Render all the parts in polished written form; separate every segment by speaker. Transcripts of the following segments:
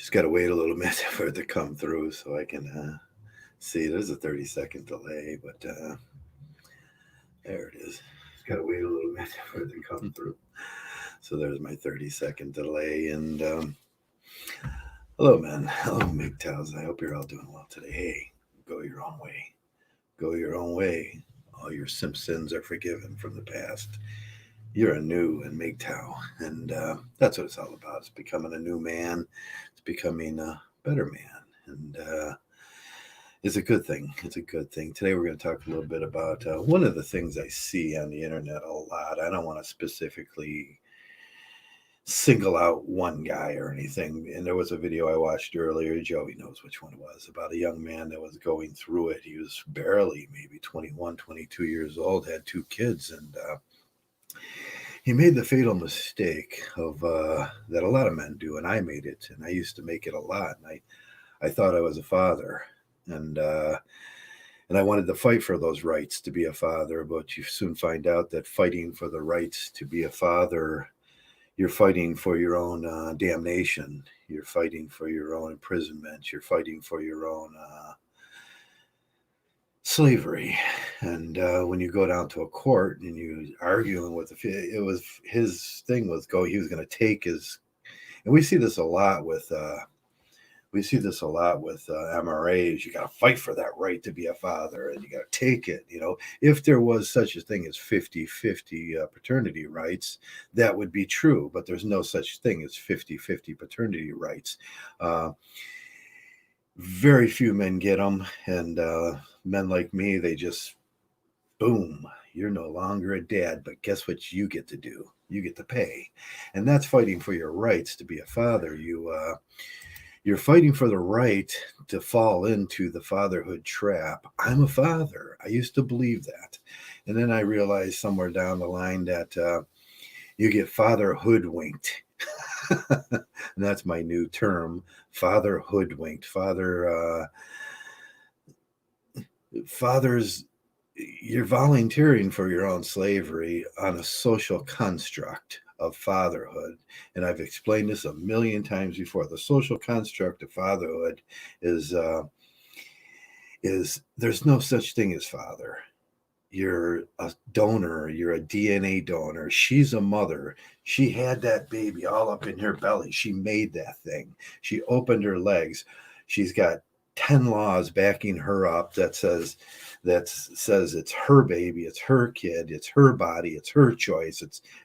Speaker 1: Just got to wait a little bit for it to come through so I can see. There's a 30-second delay, but there it is. Just got to wait a little bit for it to come through. So there's my 30-second delay. And hello, man. Hello, MGTOWs. I hope you're all doing well today. Hey, go your own way. Go your own way. All your sins are forgiven from the past. You're a new and MGTOW. And that's what it's all about. It's becoming a new man. It's becoming a better man. And it's a good thing. It's a good thing. Today we're going to talk a little bit about one of the things I see on the internet a lot. I don't want to specifically single out one guy or anything. And there was a video I watched earlier, Joey knows which one it was, about a young man that was going through it. He was barely maybe 21, 22 years old, had 2 kids, and he made the fatal mistake of that a lot of men do, and I made it, and I used to make it a lot. And I thought I was a father, and I wanted to fight for those rights to be a father, but you soon find out that fighting for the rights to be a father, you're fighting for your own damnation. You're fighting for your own imprisonment. You're fighting for your own slavery. And when you go down to a court and you arguing with it was his thing was he was going to take his, and we see this a lot with MRAs. You got to fight for that right to be a father, and you got to take it. If there was such a thing as 50-50 paternity rights, that would be true. But there's no such thing as 50-50 paternity rights. Very few men get them, and men like me, they just, boom, you're no longer a dad, but guess what you get to do? You get to pay. And that's fighting for your rights to be a father. You're fighting for the right to fall into the fatherhood trap. I'm a father. I used to believe that. And then I realized somewhere down the line that you get father hoodwinked. And that's my new term, father hoodwinked. Fathers, you're volunteering for your own slavery on a social construct of fatherhood. And I've explained this a million times before. The social construct of fatherhood is there's no such thing as father. You're a donor. You're a DNA donor. She's a mother. She had that baby all up in her belly. She made that thing. She opened her legs. She's got 10 laws backing her up that says it's her baby, it's her kid, it's her body, it's her choice,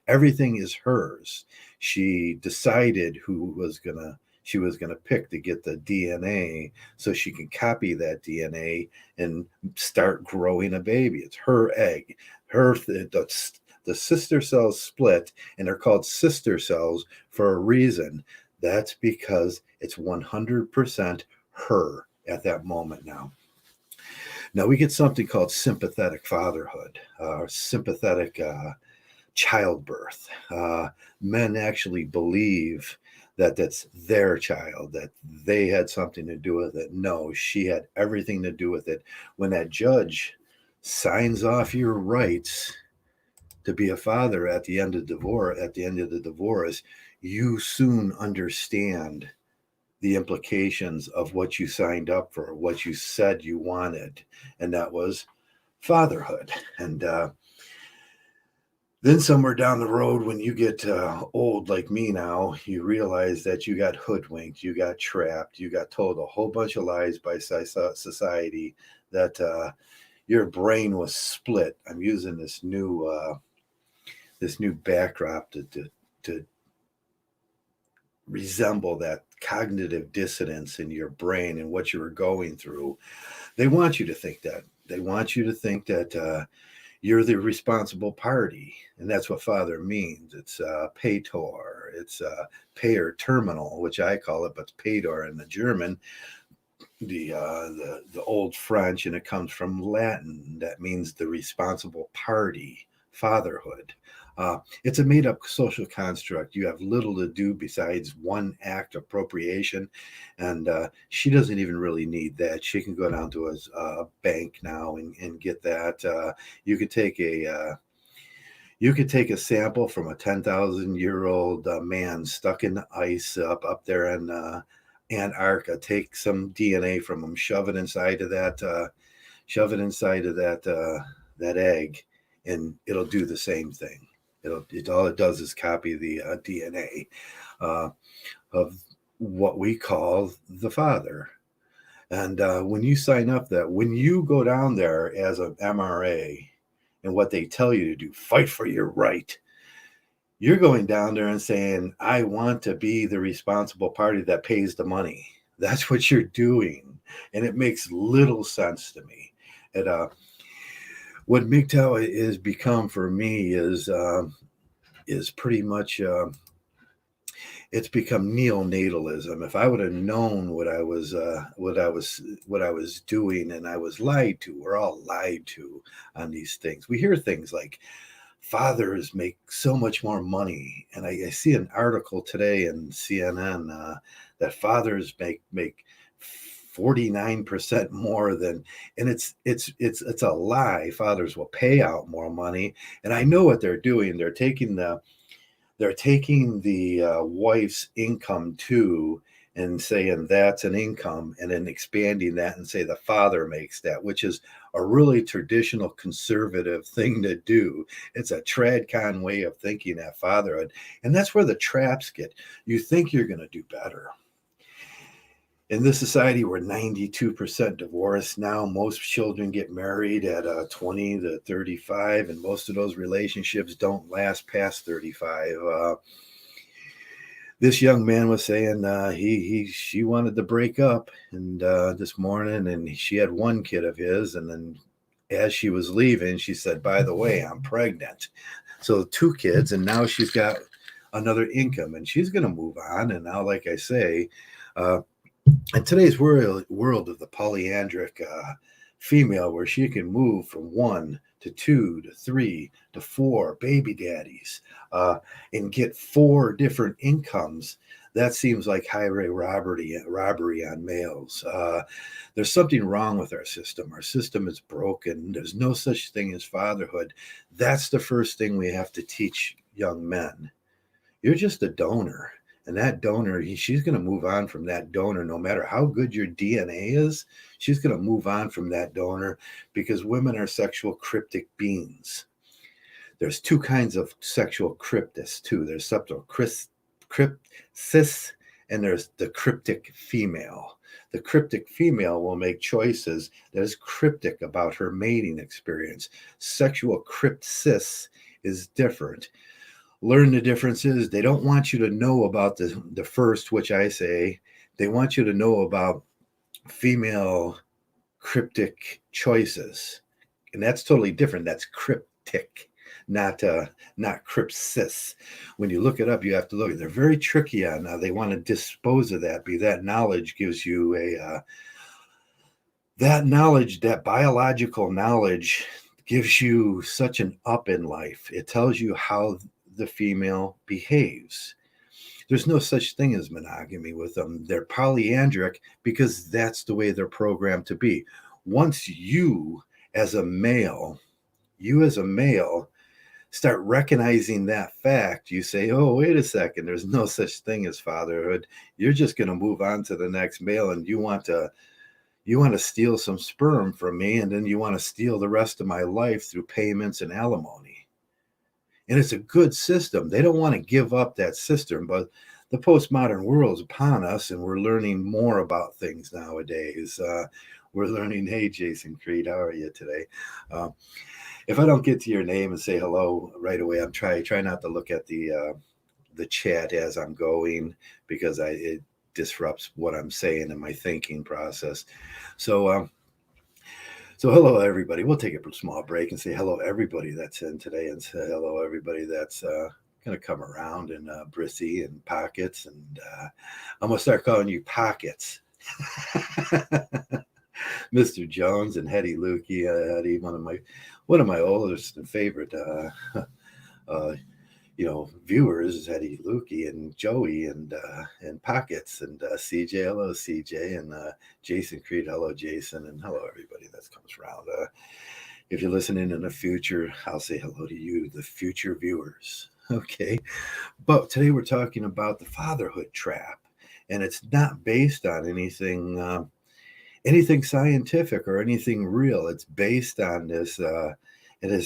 Speaker 1: everything is hers. She decided she was gonna pick to get the DNA so she can copy that DNA and start growing a baby. It's her egg. The sister cells split, and they're called sister cells for a reason. That's because it's 100% her at that moment now. Now we get something called sympathetic fatherhood, or sympathetic childbirth. Men actually believe that that's their child, that they had something to do with it. No, she had everything to do with it. When that judge signs off your rights to be a father at the end of the divorce, you soon understand the implications of what you signed up for, what you said you wanted, and that was fatherhood. And then somewhere down the road, when you get old like me now, you realize that you got hoodwinked, you got trapped, you got told a whole bunch of lies by society, that your brain was split. I'm using this new backdrop to resemble that cognitive dissonance in your brain and what you were going through. They want you to think that. They want you to think that you're the responsible party. And that's what father means. It's Pator. It's payer terminal, which I call it, but it's Pator in the German, the old French, and it comes from Latin. That means the responsible party, fatherhood. It's a made-up social construct. You have little to do besides one act of procreation, and she doesn't even really need that. She can go down to a bank now and get that. You could take a sample from a 10,000-year-old man stuck in the ice up there in Antarctica, take some DNA from them, shove it inside of that egg, and it'll do the same thing. All it does is copy the DNA uh, of what we call the father. And when you sign up, that when you go down there as an MRA, and what they tell you to do, fight for your right. You're going down there and saying, I want to be the responsible party that pays the money. That's what you're doing. And it makes little sense to me. And what MGTOW has become for me is pretty much it's become neonatalism. If I would have known what I was doing, and I was lied to, we're all lied to on these things. We hear things like fathers make so much more money, and I see an article today in CNN that fathers make 49% more than, and it's a lie. Fathers will pay out more money, and I know what they're doing. They're taking the wife's income too, and saying that's an income, and then expanding that and say the father makes that, which is a really traditional conservative thing to do. It's a tradcon way of thinking at fatherhood, and that's where the traps get. You think you're going to do better. In this society, we're 92% divorced now. Most children get married at 20 to 35, and most of those relationships don't last past 35. This young man was saying she wanted to break up, and this morning, and she had one kid of his, and then as she was leaving, she said, "By the way, I'm pregnant." So 2 kids, and now she's got another income, and she's going to move on. And now, like I say, in today's world of the polyandric female, where she can move from 1 to 2 to 3 to 4 baby daddies and get 4 different incomes, that seems like highway robbery on males. There's something wrong with our system. Our system is broken. There's no such thing as fatherhood. That's the first thing we have to teach young men. You're just a donor. And that donor, she's going to move on from that donor no matter how good your DNA is. She's going to move on from that donor, because women are sexual cryptic beings. There's 2 kinds of sexual cryptis, too. There's subtle crypsis, and there's the cryptic female. The cryptic female will make choices that is cryptic about her mating experience. Sexual crypsis is different. Learn the differences. They don't want you to know about the first, which I say, they want you to know about female cryptic choices. And that's totally different. That's cryptic, not crypsis. When you look it up, you have to look. They're very tricky on they want to dispose of that. That knowledge gives you that biological knowledge gives you such an up in life. It tells you how the female behaves. There's no such thing as monogamy with them. They're polyandric because that's the way they're programmed to be. Once you as a male start recognizing that fact, you say, oh, wait a second, there's no such thing as fatherhood. You're just going to move on to the next male, and you want to steal some sperm from me, and then you want to steal the rest of my life through payments and alimony. And it's a good system. They don't want to give up that system, but the postmodern world is upon us, and we're learning more about things nowadays. We're learning, hey, Jason Creed, how are you today? If I don't get to your name and say hello right away, I'm try not to look at the chat as I'm going, because it disrupts what I'm saying in my thinking process. So hello, everybody. We'll take a small break and say hello, everybody that's in today, and say hello, everybody that's going to come around, and Brissy and Pockets. And I'm going to start calling you Pockets. Mr. Jones and Hetty Lukey. Hetty, one of my oldest and favorite viewers is Hetty Lukey, and Joey, and Pockets, and CJ. Hello, CJ, and Jason Creed. Hello, Jason, and hello, everybody that comes around. If you're listening in the future, I'll say hello to you, the future viewers. Okay, but today we're talking about the fatherhood trap, and it's not based on anything scientific or anything real. It's based on this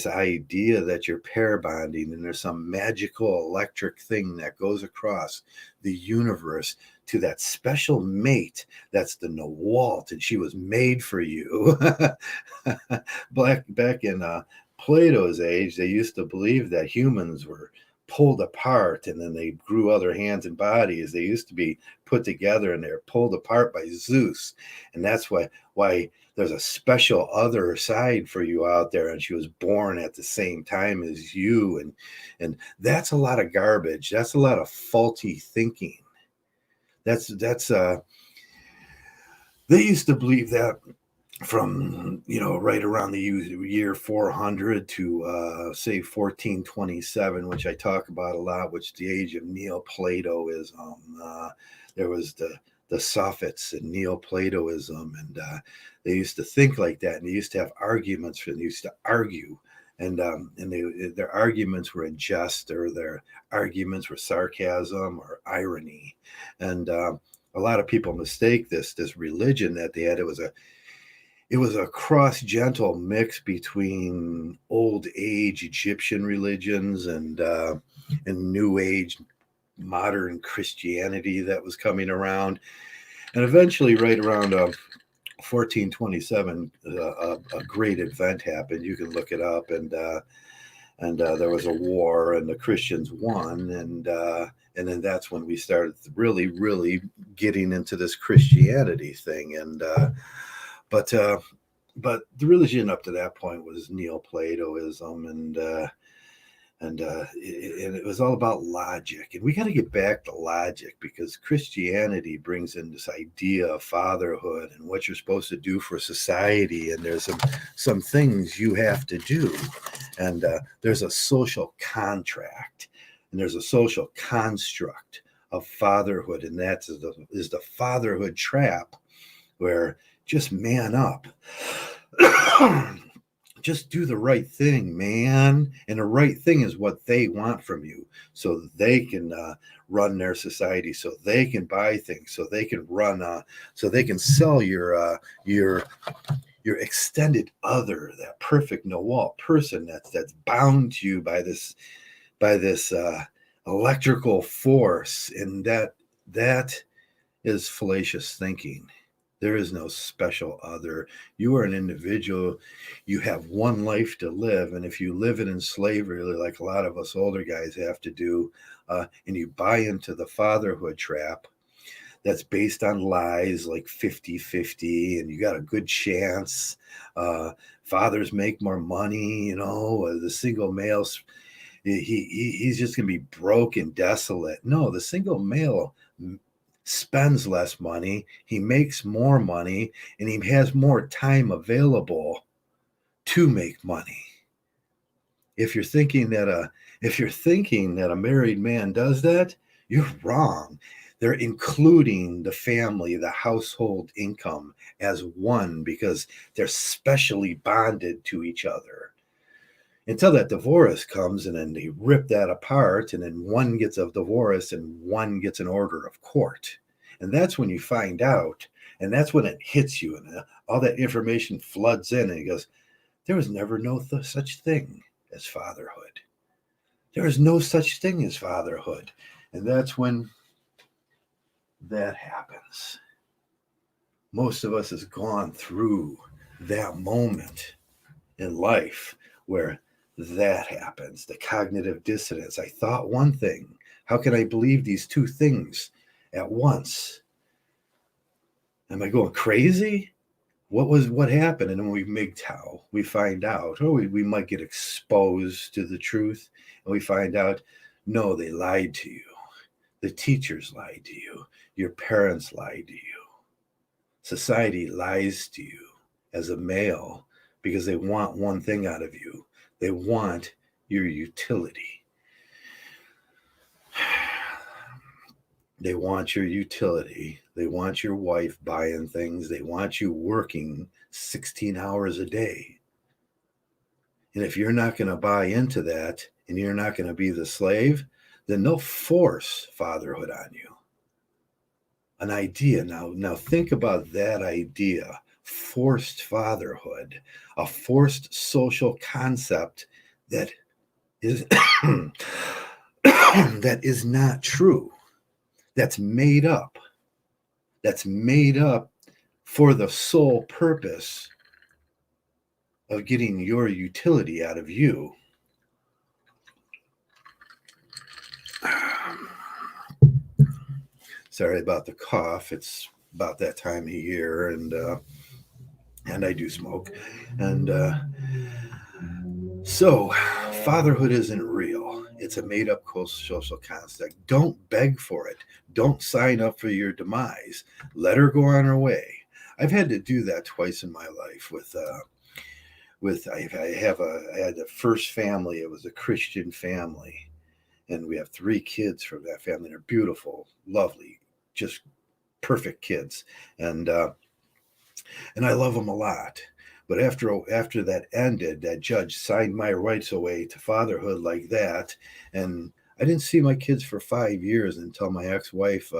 Speaker 1: idea that you're pair bonding, and there's some magical electric thing that goes across the universe to that special mate that's the Nawalt, and she was made for you. Back in Plato's age, they used to believe that humans were pulled apart and then they grew other hands and bodies. They used to be put together and they're pulled apart by Zeus. And that's why there's a special other side for you out there, and she was born at the same time as you. And that's a lot of garbage. That's a lot of faulty thinking. That's they used to believe that from right around the year 400 to say 1427, which I talk about a lot, which is the age of Neoplatoism. There was the Sophists and Neoplatoism, and they used to think like that, and they used to have arguments, and they used to argue, and their arguments were in jest, or their arguments were sarcasm or irony, and a lot of people mistake this religion that they had. It was a cross-gentle mix between old age Egyptian religions and New Age modern Christianity that was coming around. And eventually, right around 1427, a great event happened. You can look it up, and there was a war, and the Christians won, and then that's when we started really, really getting into this Christianity thing, and but the religion up to that point was Neoplatoism, and it was all about logic. And we got to get back to logic, because Christianity brings in this idea of fatherhood and what you're supposed to do for society. And there's some things you have to do, and there's a social contract, and there's a social construct of fatherhood, and that is the fatherhood trap, where just man up. Just do the right thing, man. And the right thing is what they want from you, so they can run their society, so they can buy things, so they can so they can sell your extended other, that perfect Nawalt person that's bound to you by this electrical force. And that is fallacious thinking. There is no special other. You are an individual. You have one life to live. And if you live it in slavery, like a lot of us older guys have to do, and you buy into the fatherhood trap that's based on lies like 50-50, and you got a good chance. Fathers make more money, the single males, he's just going to be broke and desolate. No, the single male spends less money, he makes more money, and he has more time available to make money. If you're thinking that a married man does that, you're wrong. They're including the family, the household income as one, because they're specially bonded to each other. Until that divorce comes, and then they rip that apart, and then one gets a divorce and one gets an order of court. And that's when you find out, and that's when it hits you, and all that information floods in, and he goes, there was never no such thing as fatherhood. There is no such thing as fatherhood. And that's when that happens. Most of us has gone through that moment in life where that happens, the cognitive dissonance. I thought one thing. How can I believe these two things at once? Am I going crazy? What happened? And then we MGTOW, we find out, we might get exposed to the truth, and we find out, no, they lied to you. The teachers lied to you. Your parents lied to you. Society lies to you as a male, because they want one thing out of you. They want your utility. They want your utility. They want your wife buying things. They want you working 16 hours a day. And if you're not going to buy into that, and you're not going to be the slave, then they'll force fatherhood on you. an idea. Now think about that idea. Forced fatherhood, a forced social concept that is that is not true. That's made up. That's made up for the sole purpose of getting your utility out of you. Sorry about the cough. It's about that time of year, and I do smoke. And so, fatherhood isn't real. It's a made up social construct. Don't beg for it. Don't sign up for your demise. Let her go on her way. I've had to do that twice in my life I had a first family. It was a Christian family, and we have 3 kids from that family. They're beautiful, lovely, just perfect kids, and I love them a lot. But after that ended, that judge signed my rights away to fatherhood like that, and I didn't see my kids for 5 years until my ex-wife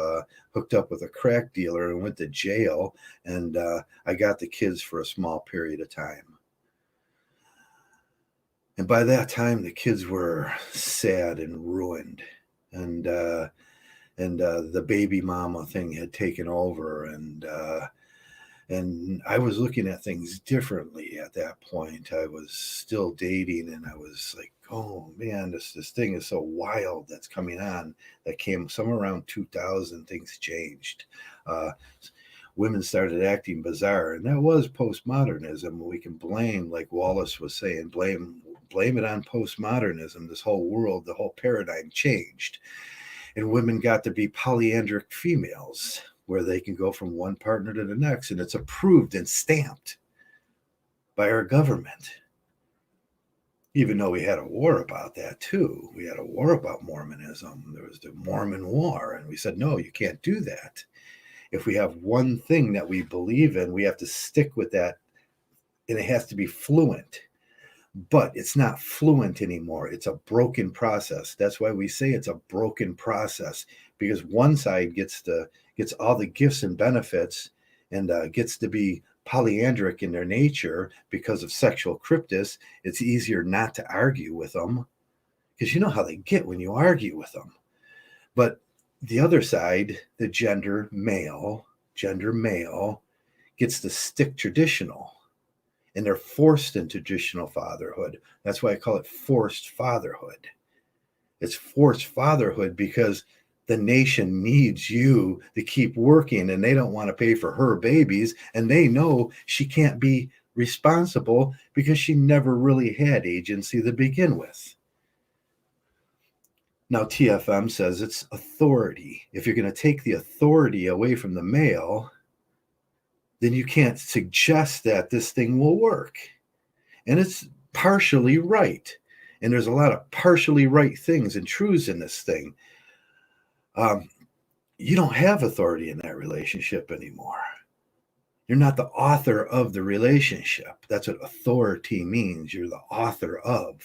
Speaker 1: hooked up with a crack dealer and went to jail, and I got the kids for a small period of time. And by that time, the kids were sad and ruined, and the baby mama thing had taken over, and I was looking at things differently at that point. I was still dating, and I was like, oh man, this thing is so wild that's coming on. That came somewhere around 2000. Things changed. Women started acting bizarre, and that was postmodernism. We can blame, like Wallace was saying, blame it on postmodernism. This whole world, the whole paradigm changed, and women got to be polyandric females, where they can go from one partner to the next, and it's approved and stamped by our government. Even though we had a war about that too. We had a war about Mormonism. There was the Mormon War, and we said, no, you can't do that. If we have one thing that we believe in, we have to stick with that, and it has to be fluent. But it's not fluent anymore. It's a broken process. That's why we say it's a broken process, because one side gets all the gifts and benefits, and gets to be polyandric in their nature because of sexual cryptis. It's easier not to argue with them, because you know how they get when you argue with them. But the other side, the gender male, gets to stick traditional, and they're forced into traditional fatherhood. That's why I call it forced fatherhood. It's forced fatherhood because the nation needs you to keep working, and they don't want to pay for her babies, and they know she can't be responsible because she never really had agency to begin with. Now, TFM says it's authority. If you're going to take the authority away from the male, then you can't suggest that this thing will work. And it's partially right. And there's a lot of partially right things and truths in this thing. You don't have authority in that relationship anymore. You're not the author of the relationship. That's what authority means. You're the author of.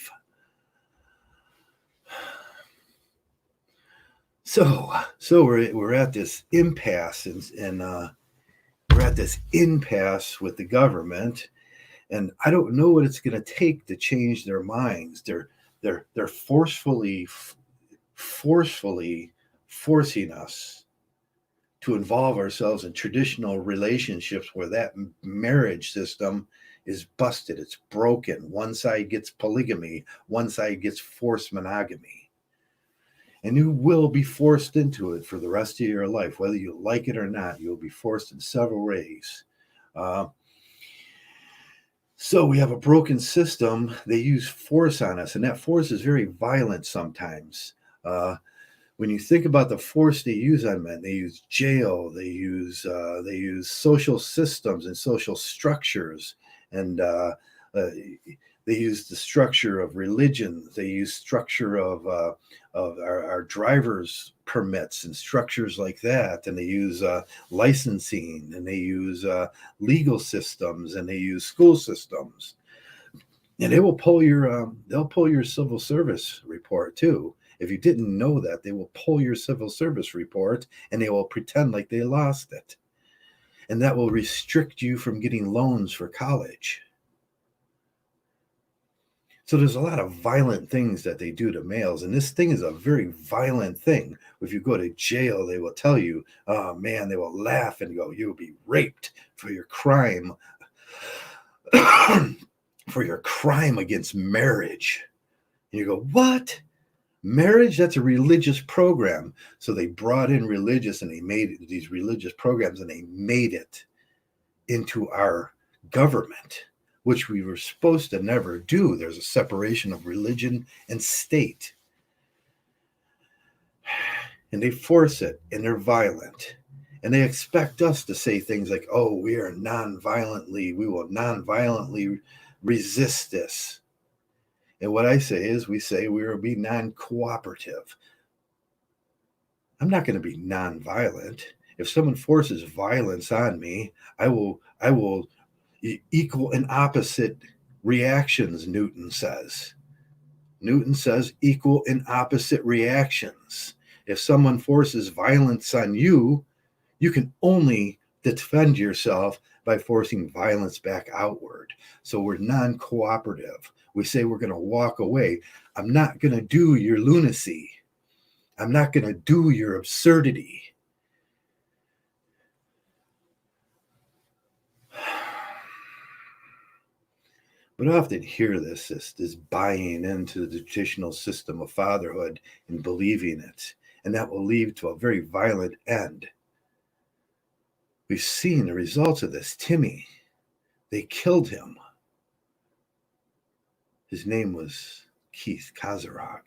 Speaker 1: So we're at this impasse, and we're at this impasse with the government, and I don't know what it's going to take to change their minds. They're forcefully forcing us to involve ourselves in traditional relationships where that marriage system is busted. It's broken. One side gets polygamy, one side gets forced monogamy. And you will be forced into it for the rest of your life. Whether you like it or not, you'll be forced in several ways. So we have a broken system. They use force on us, and that force is very violent sometimes. When you think about the force they use on men, they use jail, they use social systems and social structures, and they use the structure of religion. They use structure of our driver's permits and structures like that. And they use licensing, and they use legal systems, and they use school systems. And they will pull your civil service report too. If you didn't know that, they will pull your civil service report and they will pretend like they lost it. And that will restrict you from getting loans for college. So there's a lot of violent things that they do to males, and this thing is a very violent thing. If you go to jail, they will tell you, oh man, they will laugh and go, you'll be raped for your crime, for your crime against marriage. And you go, what? Marriage? That's a religious program. So they brought in religious and they made these religious programs and they made it into our government, which we were supposed to never do. There's a separation of religion and state. And they force it, and they're violent. And they expect us to say things like, oh, we will non-violently resist this. And what I say is, we say we will be non-cooperative. I'm not going to be non-violent. If someone forces violence on me, I will equal and opposite reactions, Newton says. Newton says equal and opposite reactions. If someone forces violence on you, you can only defend yourself by forcing violence back outward. So we're non-cooperative. We say we're going to walk away. I'm not going to do your lunacy. I'm not going to do your absurdity. But I often hear this buying into the traditional system of fatherhood and believing it, and that will lead to a very violent end. We've seen the results of this. Timmy, they killed him. His name was Keith Kozarog.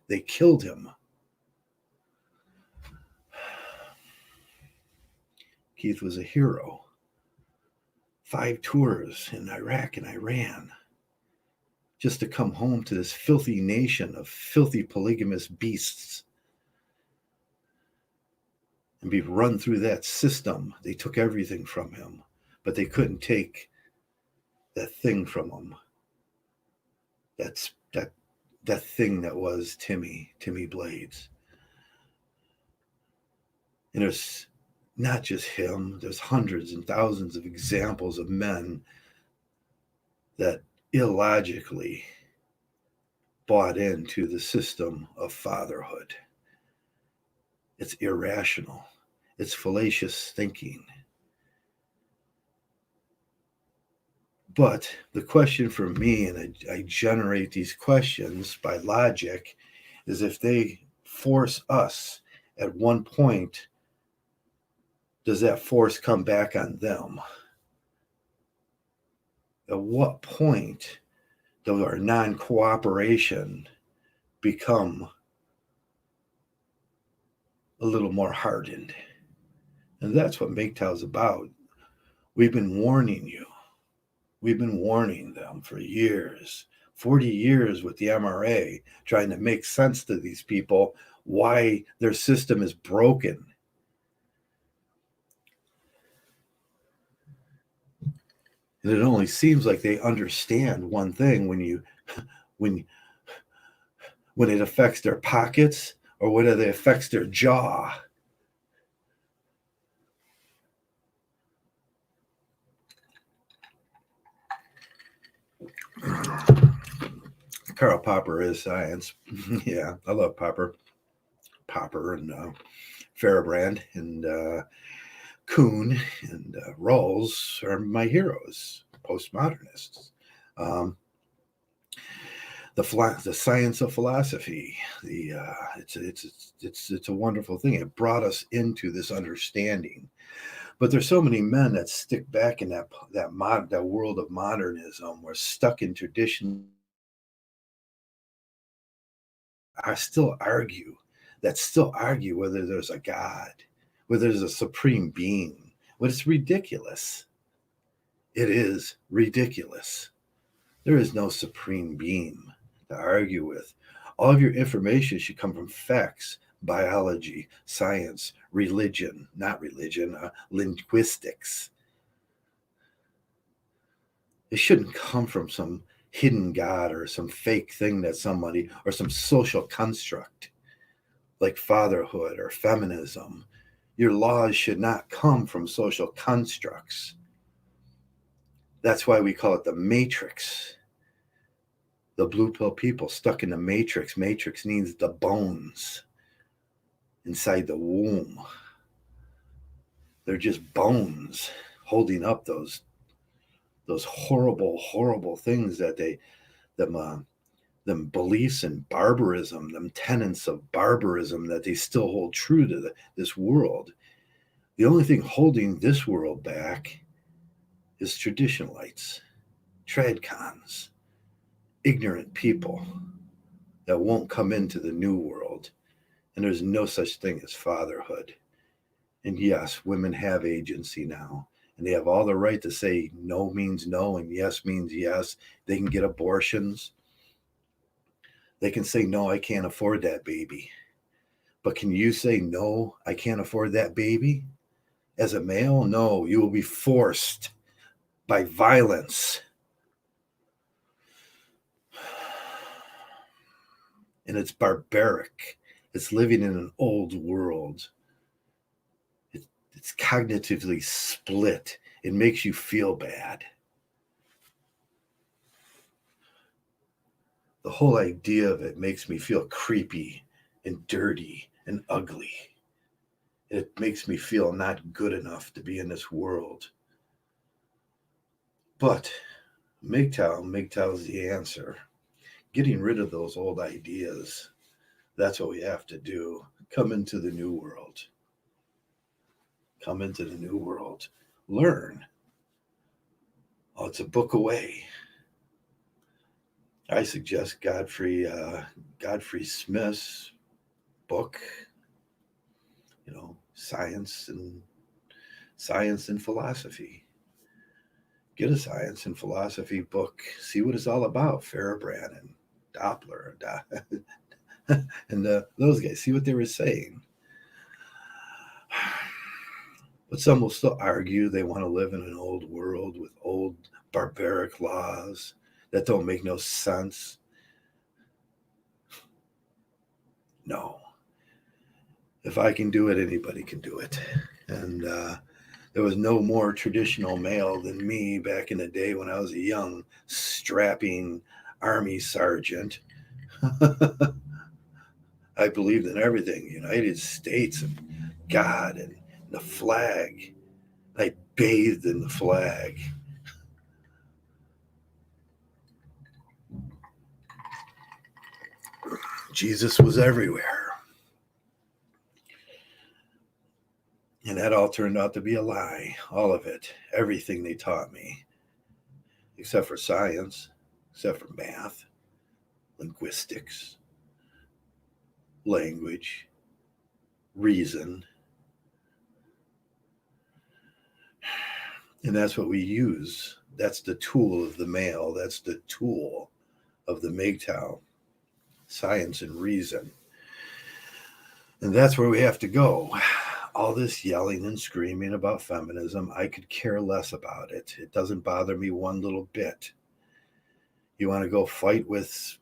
Speaker 1: They killed him. Keith was a hero. 5 tours in Iraq and Iran just to come home to this filthy nation of filthy polygamous beasts and be run through that system. They took everything from him, but they couldn't take that thing from him. That thing that was Timmy Blades. And there's not just him, there's hundreds and thousands of examples of men that illogically bought into the system of fatherhood. It's irrational. It's fallacious thinking. But the question for me, and I generate these questions by logic, is if they force us at one point, does that force come back on them? At what point does our non-cooperation become a little more hardened? And that's what MGTOW is about. We've been warning you. We've been warning them for years, 40 years with the MRA, trying to make sense to these people why their system is broken. And it only seems like they understand one thing when it affects their pockets or when it affects their jaw. Karl Popper is science. Yeah, I love Popper and Farabrand and Kuhn and Rawls are my heroes, postmodernists. The science of philosophy. It's a wonderful thing. It brought us into this understanding. But there's so many men that stick back in that world of modernism. We're stuck in tradition. I still argue whether there's a God, whether there's a supreme being. But it's ridiculous. It is ridiculous. There is no supreme being to argue with. All of your information should come from facts, biology, science, religion, not religion, linguistics. It shouldn't come from some hidden God or some fake thing that somebody, or some social construct like fatherhood or feminism. Your laws should not come from social constructs. That's why we call it the matrix. The blue pill people stuck in the matrix. Matrix means the bones inside the womb. They're just bones holding up those horrible, horrible things that them beliefs in barbarism, them tenets of barbarism that they still hold true to this world. The only thing holding this world back is traditionalites, tradcons, ignorant people that won't come into the new world. And there's no such thing as fatherhood. And yes, women have agency now. And they have all the right to say no means no and yes means yes. They can get abortions. They can say, no, I can't afford that baby. But can you say, no, I can't afford that baby? As a male, no, you will be forced by violence. And it's barbaric. It's living in an old world. It's cognitively split. It makes you feel bad. The whole idea of it makes me feel creepy and dirty and ugly. It makes me feel not good enough to be in this world. But MGTOW is the answer. Getting rid of those old ideas, that's what we have to do. Come into the new world. Come into the new world. Learn. Oh, it's a book away. I suggest Godfrey Smith's book, Science and Philosophy. Get a science and philosophy book. See what it's all about. Feyerabend and Doppler and those guys. See what they were saying. But some will still argue they want to live in an old world with old barbaric laws that don't make no sense. No. If I can do it, anybody can do it. And there was no more traditional male than me back in the day when I was a young, strapping Army sergeant. I believed in everything, United States and God and the flag. I bathed in the flag. Jesus was everywhere. And that all turned out to be a lie. All of it. Everything they taught me. Except for science. Except for math. Linguistics. Language. Reason. And that's what we use. That's the tool of the male. That's the tool of the MGTOW. Science and reason. And that's where we have to go. All this yelling and screaming about feminism, I could care less about it. It doesn't bother me one little bit. You want to go fight with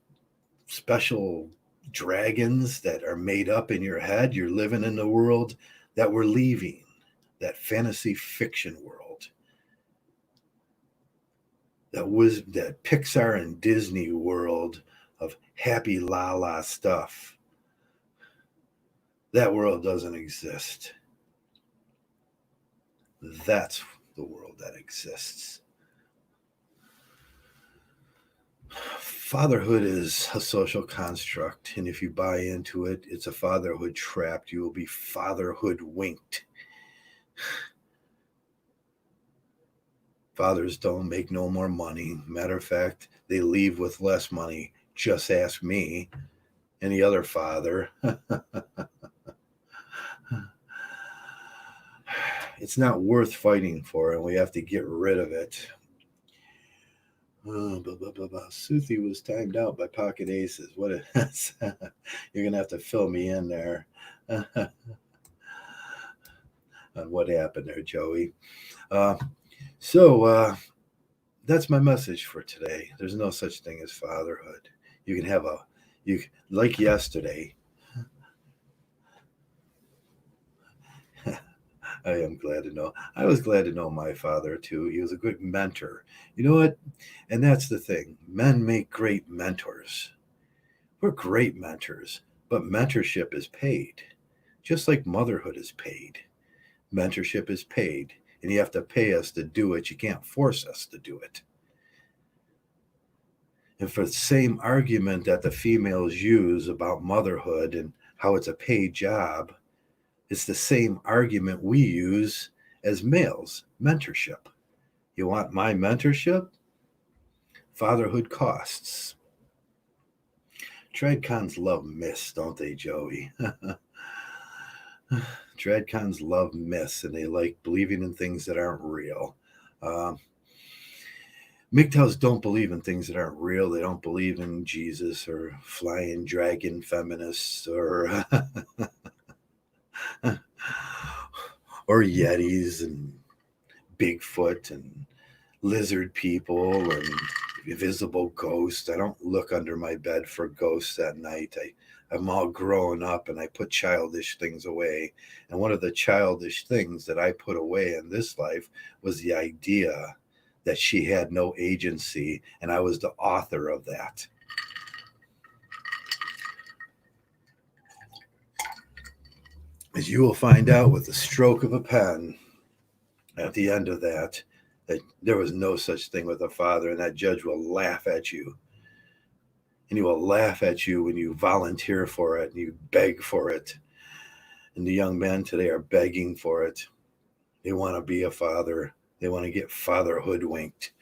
Speaker 1: special dragons that are made up in your head? You're living in the world that we're leaving, that fantasy fiction world. That Pixar and Disney world of happy la stuff. That world doesn't exist. That's the world that exists. Fatherhood is a social construct, and if you buy into it, it's a fatherhood trap. You will be fatherhood winked. Fathers don't make no more money. Matter of fact, they leave with less money. Just ask me, any other father. It's not worth fighting for, and we have to get rid of it. Suthi was timed out by pocket aces. What is you're gonna have to fill me in there on what happened there, Joey. So That's my message for today. There's no such thing as fatherhood. You can have you like yesterday. I am glad to know. I was glad to know my father too. He was a good mentor. You know what? And that's the thing. Men make great mentors. We're great mentors, but mentorship is paid, just like motherhood is paid. Mentorship is paid, and you have to pay us to do it. You can't force us to do it. And for the same argument that the females use about motherhood and how it's a paid job, it's the same argument we use as males mentorship. You want my mentorship? Fatherhood costs. Tradcons love myths, don't they, Joey? Tradcons love myths and they like believing in things that aren't real. MGTOWs don't believe in things that aren't real. They don't believe in Jesus or flying dragon feminists or or Yetis and Bigfoot and lizard people and invisible ghosts. I don't look under my bed for ghosts at night. I'm all grown up and I put childish things away. And one of the childish things that I put away in this life was the idea that she had no agency, and I was the author of that. As you will find out with the stroke of a pen at the end of that there was no such thing with a father, and that judge will laugh at you. And he will laugh at you when you volunteer for it and you beg for it. And the young men today are begging for it. They want to be a father. They want to get fatherhood winked.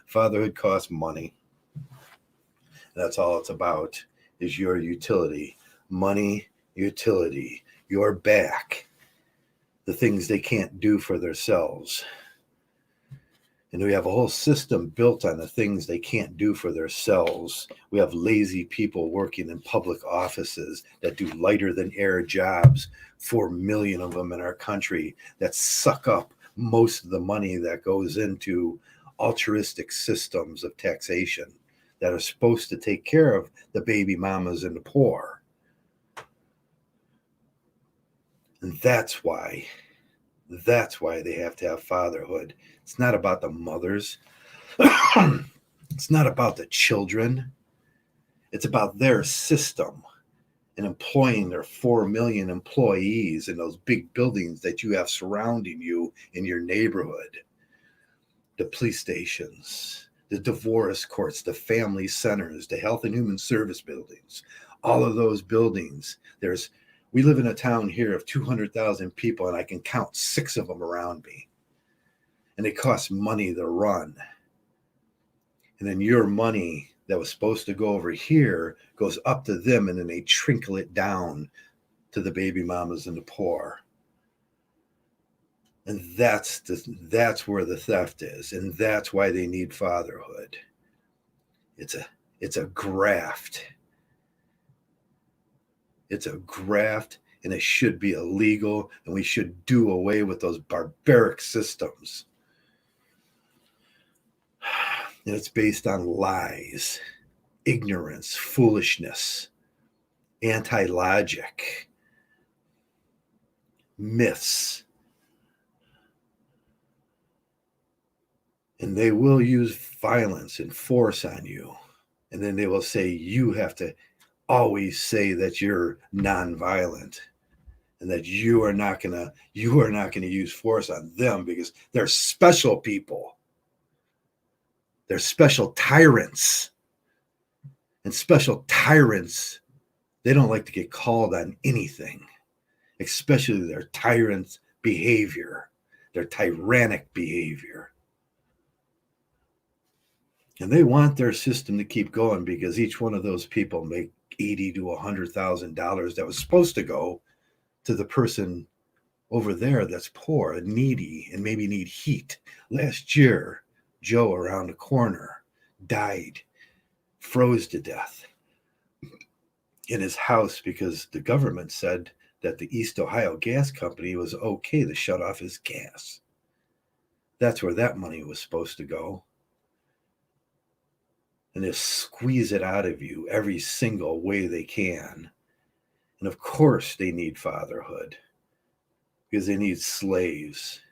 Speaker 1: Fatherhood costs money. That's all it's about, is your utility. Money, utility, your back, the things they can't do for themselves. And we have a whole system built on the things they can't do for themselves. We have lazy people working in public offices that do lighter than air jobs, 4 million of them in our country, that suck up most of the money that goes into altruistic systems of taxation that are supposed to take care of the baby mamas and the poor. And that's why they have to have fatherhood. It's not about the mothers. It's not about the children. It's about their system and employing their 4 million employees in those big buildings that you have surrounding you in your neighborhood. The police stations, the divorce courts, the family centers, the health and human service buildings, all of those buildings. We live in a town here of 200,000 people, and I can count 6 of them around me. And it costs money to run. And then your money that was supposed to go over here goes up to them, and then they trickle it down to the baby mamas and the poor. And that's where the theft is, and that's why they need fatherhood. It's a graft. It's a graft, and it should be illegal, and we should do away with those barbaric systems. And it's based on lies, ignorance, foolishness, anti-logic, myths. And they will use violence and force on you. And then they will say you have to always say that you're nonviolent and that you are not going to use force on them because they're special people. They're special tyrants. And special tyrants, they don't like to get called on anything, especially their tyrant behavior, their tyrannic behavior. And they want their system to keep going because each one of those people make $80,000 to $100,000 that was supposed to go to the person over there that's poor and needy and maybe need heat. Last year, Joe around the corner died, froze to death in his house because the government said that the East Ohio Gas Company was okay to shut off his gas. That's where that money was supposed to go. And just squeeze it out of you every single way they can. And of course, they need fatherhood because they need slaves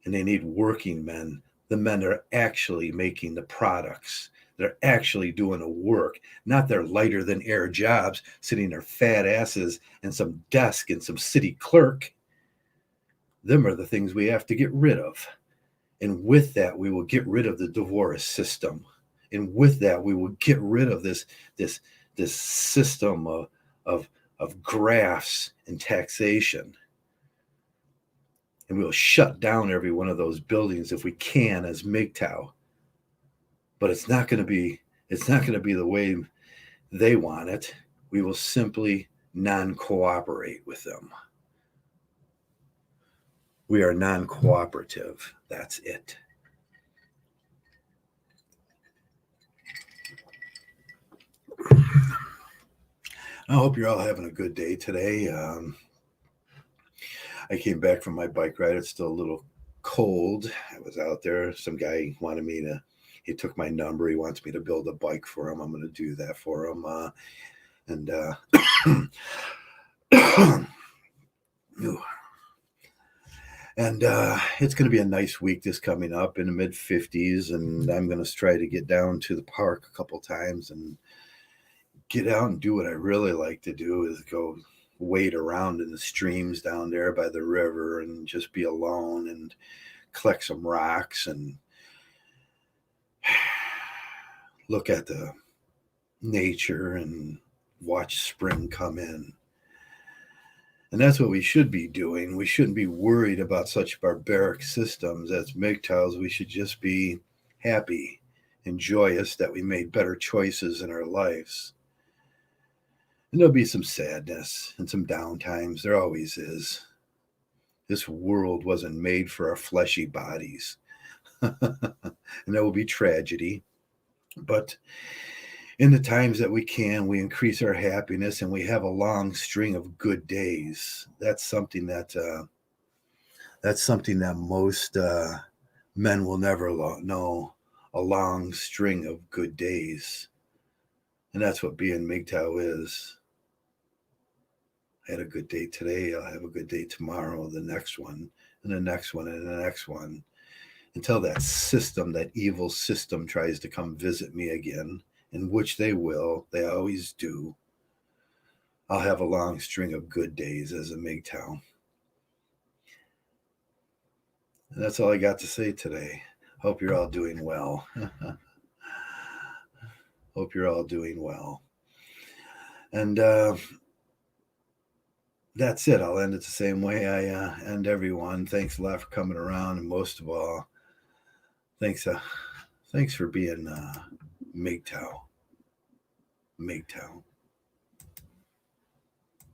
Speaker 1: and they need working men. The men that are actually making the products. They're actually doing the work, not their lighter than air jobs, sitting their fat asses in some desk and some city clerk. Them are the things we have to get rid of. And with that, we will get rid of the divorce system. And with that, we will get rid of this system of grafts and taxation. And we'll shut down every one of those buildings if we can as MGTOW. But it's not going to be the way they want it. We will simply non-cooperate with them. We are non-cooperative. That's it. I hope you're all having a good day today. I came back from my bike ride. It's still a little cold. I was out there. Some guy wanted me to, he took my number. He wants me to build a bike for him. I'm going to do that for him. And it's going to be a nice week this coming up in the mid 50s. And I'm going to try to get down to the park a couple times and get out and do what I really like to do is go wade around in the streams down there by the river and just be alone and collect some rocks and look at the nature and watch spring come in. And that's what we should be doing. We shouldn't be worried about such barbaric systems as MGTOWs. We should just be happy and joyous that we made better choices in our lives. And there'll be some sadness and some downtimes. There always is. This world wasn't made for our fleshy bodies. And there will be tragedy. But in the times that we can, we increase our happiness and we have a long string of good days. That's something that most men will never know. A long string of good days. And that's what being MGTOW is. I had a good day today. I'll have a good day tomorrow, the next one, and the next one, and the next one. Until that system, that evil system, tries to come visit me again, in which they will. They always do. I'll have a long string of good days as a MGTOW. And that's all I got to say today. Hope you're all doing well. Hope you're all doing well. And that's it. I'll end it the same way I end everyone. Thanks a lot for coming around, and most of all, thanks for being MGTOW. MGTOW.